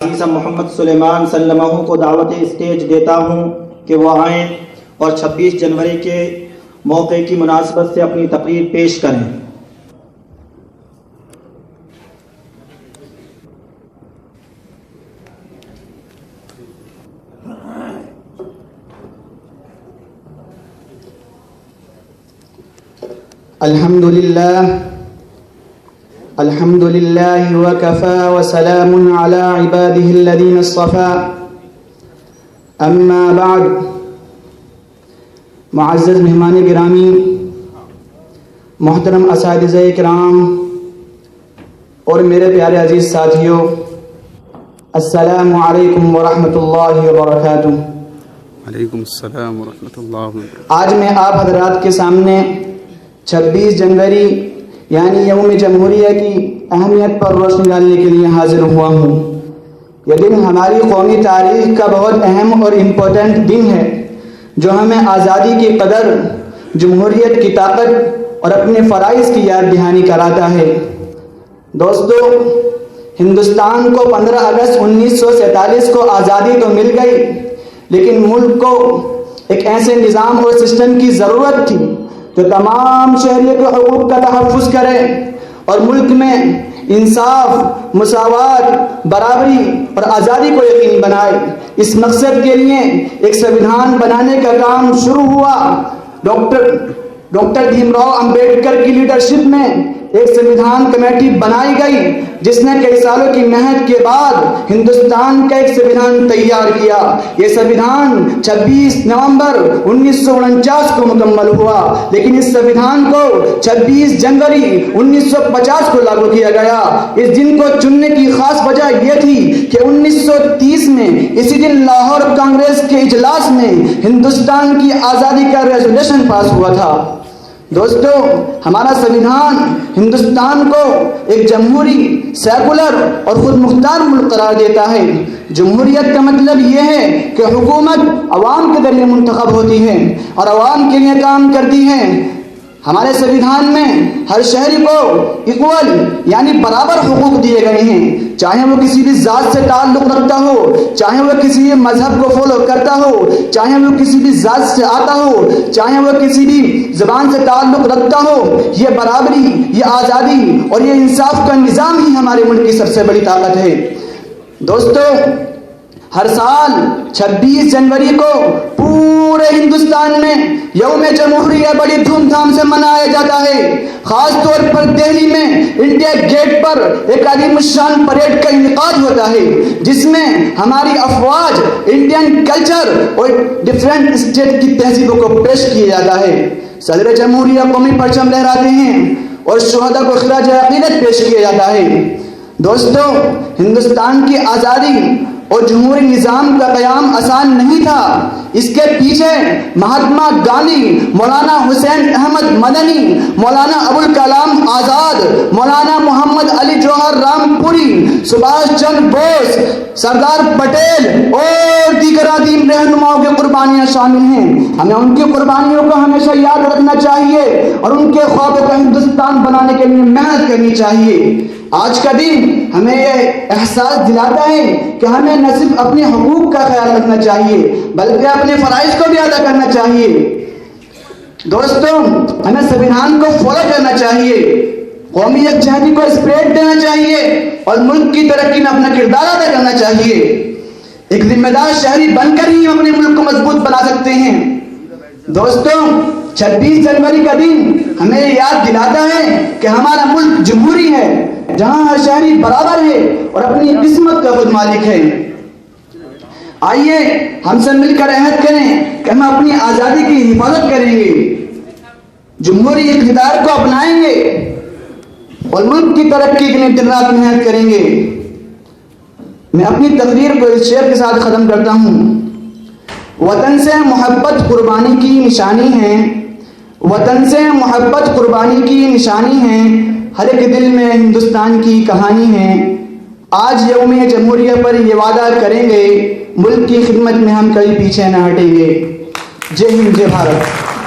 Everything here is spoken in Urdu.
عزیز محمد سلیمان سلمہ کو دعوت اسٹیج دیتا ہوں کہ وہ آئیں اور 26 جنوری کے موقع کی مناسبت سے اپنی تقریر پیش کریں۔ الحمد لله وكفى وسلام على عباده الذين اصطفى اما بعد۔ معزز مہمان گرامی، محترم اساتذہ کرام اور میرے پیارے عزیز ساتھیوں، السلام علیکم ورحمۃ اللہ وبرکاتہ۔ وعلیکم السلام ورحمۃ اللہ وبرکاتہ۔ آج میں آپ حضرات کے سامنے 26 جنوری یعنی یوم جمہوریہ کی اہمیت پر روشنی ڈالنے کے لیے حاضر ہوا ہوں۔ یہ دن ہماری قومی تاریخ کا بہت اہم اور امپورٹنٹ دن ہے جو ہمیں آزادی کی قدر، جمہوریت کی طاقت اور اپنے فرائض کی یاد دہانی کراتا ہے۔ دوستو، ہندوستان کو 15 اگست 1947 کو آزادی تو مل گئی، لیکن ملک کو ایک ایسے نظام اور سسٹم کی ضرورت تھی جو تمام شہریوں کے حقوق کا تحفظ کرے اور ملک میں انصاف، مساوات، برابری اور آزادی کو یقینی بنائے۔ اس مقصد کے لیے ایک سنویدھان بنانے کا کام شروع ہوا۔ ڈاکٹر بھیم راؤ امبیڈکر کی لیڈرشپ میں ایک سنویدھان کمیٹی بنائی گئی جس نے کئی سالوں کی محنت کے بعد ہندوستان کا ایک سنویدھان تیار کیا۔ یہ سنویدھان 26 نومبر 1949 کو مکمل ہوا، لیکن اس سنویدھان کو 26 جنوری 1950 کو لاگو کیا گیا۔ اس دن کو چننے کی خاص وجہ یہ تھی کہ 1930 میں اسی دن لاہور کانگریس کے اجلاس میں ہندوستان کی آزادی کا ریزولوشن پاس ہوا تھا۔ دوستو، ہمارا سنویدھان ہندوستان کو ایک جمہوری، سیکولر اور خود مختار ملک قرار دیتا ہے۔ جمہوریت کا مطلب یہ ہے کہ حکومت عوام کے ذریعے منتخب ہوتی ہے اور عوام کے لیے کام کرتی ہے۔ ہمارے سنویدھان میں ہر شہری کو ایکول یعنی برابر حقوق دیے گئے ہیں، چاہے وہ کسی بھی ذات سے تعلق رکھتا ہو، چاہے وہ کسی بھی مذہب کو فالو کرتا ہو، چاہے وہ کسی بھی ذات سے آتا ہو، چاہے وہ کسی بھی زبان سے تعلق رکھتا ہو۔ یہ برابری، یہ آزادی اور یہ انصاف کا نظام ہی ہمارے ملک کی سب سے بڑی طاقت ہے۔ دوستو، ہر سال 26 جنوری کو پورے ہندوستان میں یوم جمہوریہ بڑی دھوم دھام سے منایا جاتا ہے۔ خاص طور پر دہلی میں انڈیا گیٹ پر ایک عظیم الشان پریڈ کا انعقاد ہوتا ہے جس میں ہماری افواج انڈین کلچر اور ڈفرینٹ اسٹیٹ کی تہذیبوں کو پیش کیا جاتا ہے۔ صدر جمہوریہ قومی پرچم لہراتے ہیں اور شہداء کو خراج عقیدت پیش کیا جاتا ہے۔ دوستو، ہندوستان کی آزادی اور جمہوری نظام کا قیام آسان نہیں تھا۔ اس کے پیچھے مہاتما گاندھی، مولانا حسین احمد مدنی، مولانا ابوالکلام آزاد، مولانا محمد علی جوہر رام پوری، سبھاش چندر بوس، سردار پٹیل اور دیگر عظیم رہنماؤں کی قربانیاں شامل ہیں۔ ہمیں ان کی قربانیوں کو ہمیشہ یاد رکھنا چاہیے اور ان کے خوابوں کا ہندوستان بنانے کے لیے محنت کرنی چاہیے۔ آج کا دن ہمیں یہ احساس دلاتا ہے کہ ہمیں نہ صرف اپنے حقوق کا خیال رکھنا چاہیے بلکہ اپنے فرائض کو بھی ادا کرنا چاہیے۔ دوستو، ہمیں سنویدھان کو فالو کرنا چاہیے، قومی یکجہتی کو اسپریڈ دینا چاہیے اور ملک کی ترقی میں اپنا کردار ادا کرنا چاہیے۔ ایک ذمہ دار شہری بن کر ہی ہم اپنے ملک کو مضبوط بنا سکتے ہیں۔ دوستو، 26 جنوری کا دن ہمیں یاد دلاتا ہے کہ ہمارا ملک جمہوری ہے جہاں ہر شہری برابر ہے اور اپنی قسمت کا خود مالک ہے۔ آئیے ہم سب مل کر عہد کریں کہ ہم اپنی آزادی کی حفاظت کریں گے، جمہوری اقتدار کو اپنائیں گے اور ملک کی ترقی کے لیے دن رات محنت کریں گے۔ میں اپنی تقریر کو اس شعر کے ساتھ ختم کرتا ہوں۔ وطن سے محبت قربانی کی نشانی ہے، وطن سے محبت قربانی کی نشانی ہے، ہر ایک دل میں ہندوستان کی کہانی ہے۔ آج یوم جمہوریہ پر یہ وعدہ کریں گے، ملک کی خدمت میں ہم کبھی پیچھے نہ ہٹیں گے۔ جے ہند، جے بھارت۔